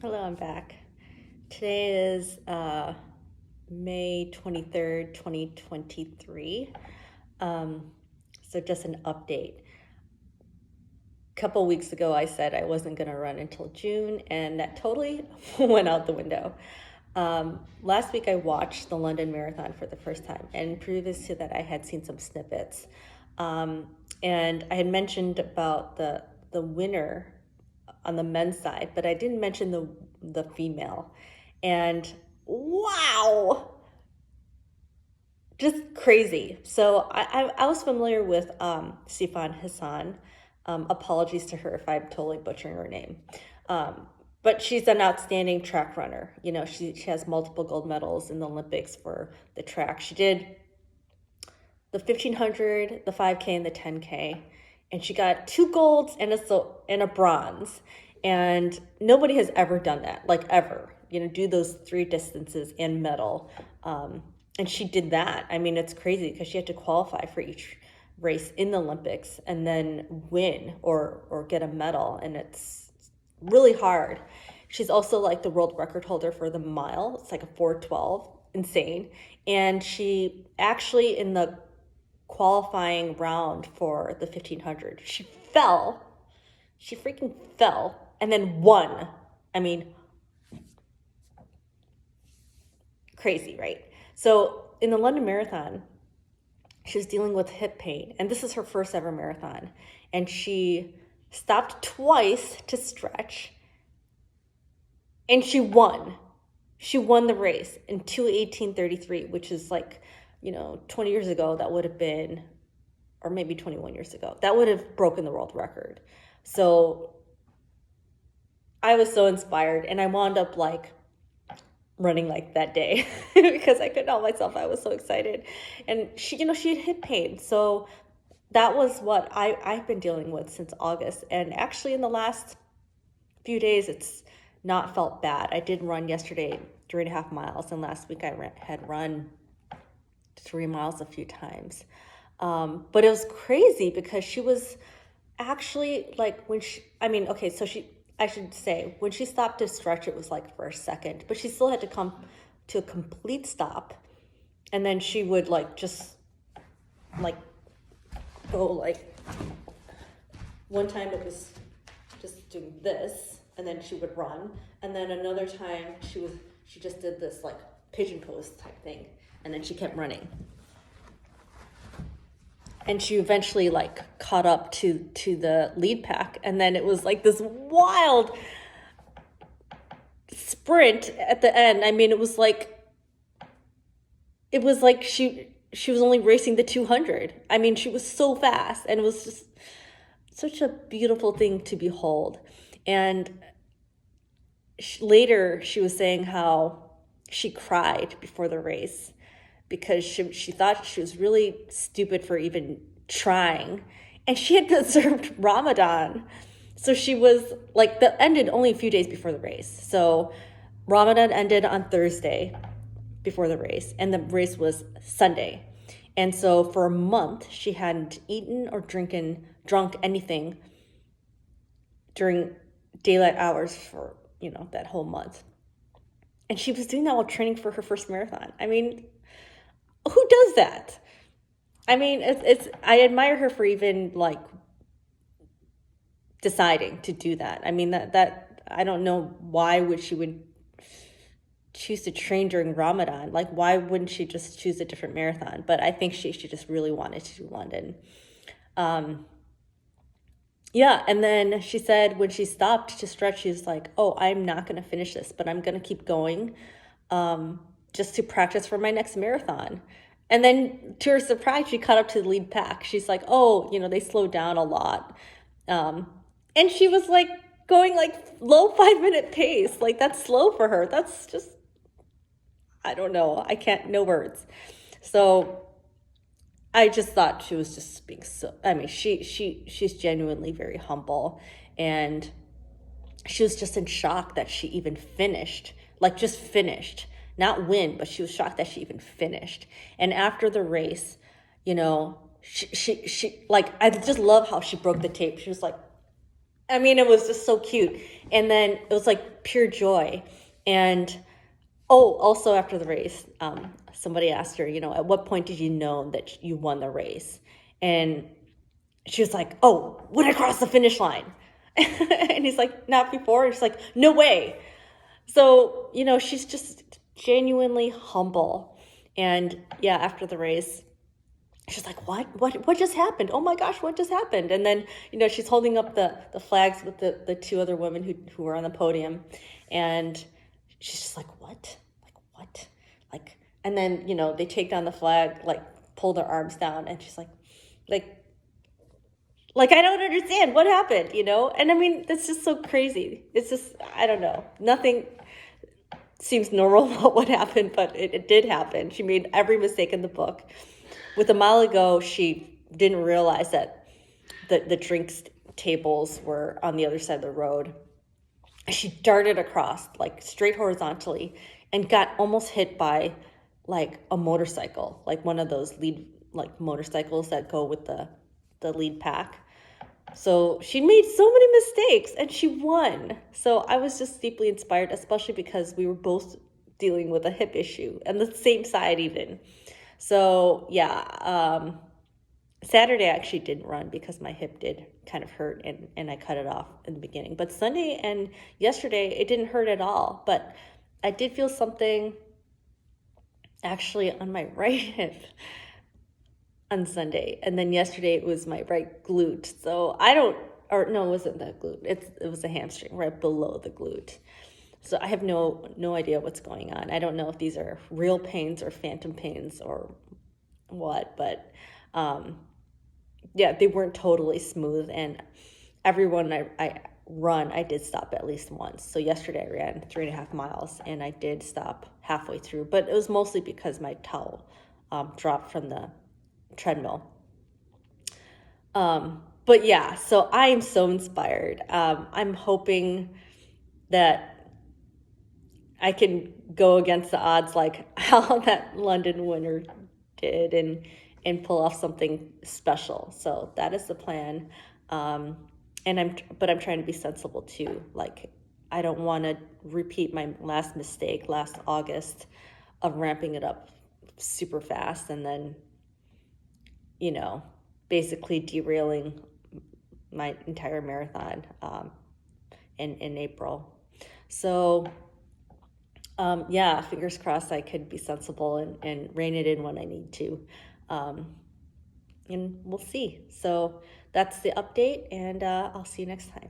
Hello, I'm back. Today is May 23rd, 2023. Um, so just an update. A couple weeks ago, I said I wasn't going to run until June, and that totally went out the window. Last week, I watched the London Marathon for the first time, and previous to that, I had seen some snippets. Um, and I had mentioned about the winner on the men's side, but I didn't mention the female. And wow, just crazy. So I was familiar with Sifan Hassan. Apologies to her if I'm totally butchering her name. Um, but she's an outstanding track runner. You know, she has multiple gold medals in the Olympics for the track. She did the 1500, the 5K, and the 10K. And she got two golds and a bronze. And nobody has ever done that, like ever, you know, do those three distances and medal. And she did that. I mean, it's crazy because she had to qualify for each race in the Olympics and then win or get a medal. And it's really hard. She's also like the world record holder for the mile. It's like a 4:12, insane. And she actually, in the qualifying round for the 1500, she freaking fell and then won. I mean, crazy, right? So in the London Marathon, she was dealing with hip pain, and this is her first ever marathon. And she stopped twice to stretch, and she won. She won the race in 2:18:33, which is like, 20 years ago, that would have been, or maybe 21 years ago, that would have broken the world record. So I was so inspired, and I wound up like running like that day because I couldn't help myself. I was so excited. And she had hip pain. So that was what I've been dealing with since August. And actually in the last few days, it's not felt bad. I did run yesterday 3.5 miles, and last week I had run 3 miles a few times. But it was crazy because she was actually like I should say, when she stopped to stretch, it was like for a second, but she still had to come to a complete stop. And then she would like just like go like, one time it was just doing this, and then she would run. And then another time she just did this like pigeon pose type thing, and then she kept running. And she eventually like caught up to the lead pack, and then it was like this wild sprint at the end. I mean, it was like she was only racing the 200. I mean, she was so fast, and it was just such a beautiful thing to behold. And later she was saying how she cried before the race because she thought she was really stupid for even trying. And she had observed Ramadan. So she was like, that ended only a few days before the race. So Ramadan ended on Thursday before the race, and the race was Sunday. And so for a month, she hadn't eaten or drunk anything during daylight hours for, that whole month. And she was doing that while training for her first marathon. I mean, who does that? I mean, I admire her for even like deciding to do that. I mean, that I don't know why she would choose to train during Ramadan. Like, why wouldn't she just choose a different marathon? But I think she just really wanted to do London. Yeah, and then she said when she stopped to stretch, she was like, "Oh, I'm not going to finish this, but I'm going to keep going, just to practice for my next marathon." And then, to her surprise, she caught up to the lead pack. She's like, "Oh, they slowed down a lot," and she was like going like low 5-minute pace. Like, that's slow for her. That's just, I don't know. I can't, no words. So I just thought she was just being so, I mean, she's genuinely very humble, and she was just in shock that she even finished, like just finished, not win, but she was shocked that she even finished. And after the race, she like, I just love how she broke the tape. She was like, I mean, it was just so cute. And then it was like pure joy. And oh, also after the race, somebody asked her, at what point did you know that you won the race? And she was like, oh, when I crossed the finish line. And he's like, not before. And she's like, no way. So, she's just genuinely humble. And yeah, after the race, she's like, what just happened? Oh my gosh, what just happened? And then, she's holding up the flags with the two other women who were on the podium. And she's just like, what? Like, what? Like, and then, they take down the flag, like pull their arms down. And she's like, I don't understand what happened, And I mean, that's just so crazy. It's just, I don't know. Nothing seems normal about what happened, but it did happen. She made every mistake in the book. With a mile ago, she didn't realize that the drinks tables were on the other side of the road. She darted across, like straight horizontally, and got almost hit by like a motorcycle, like one of those lead like motorcycles that go with the lead pack. So she made so many mistakes and she won. So I was just deeply inspired, especially because we were both dealing with a hip issue and the same side even. So yeah, Saturday I actually didn't run because my hip did kind of hurt and I cut it off in the beginning. But Sunday and yesterday it didn't hurt at all. But I did feel something actually on my right hip on Sunday. And then yesterday it was my right glute. So it wasn't that glute. It was a hamstring right below the glute. So I have no idea what's going on. I don't know if these are real pains or phantom pains or what, but yeah, they weren't totally smooth. And everyone I did stop at least once. So yesterday I ran 3.5 miles and I did stop halfway through, but it was mostly because my towel dropped from the treadmill. But yeah, so I am so inspired. I'm hoping that I can go against the odds like how that London winner did and pull off something special. So that is the plan. And I'm trying to be sensible too. Like I don't want to repeat my last mistake last August of ramping it up super fast and then basically derailing my entire marathon in April. So yeah, fingers crossed I could be sensible and rein it in when I need to. And we'll see. So that's the update, and I'll see you next time.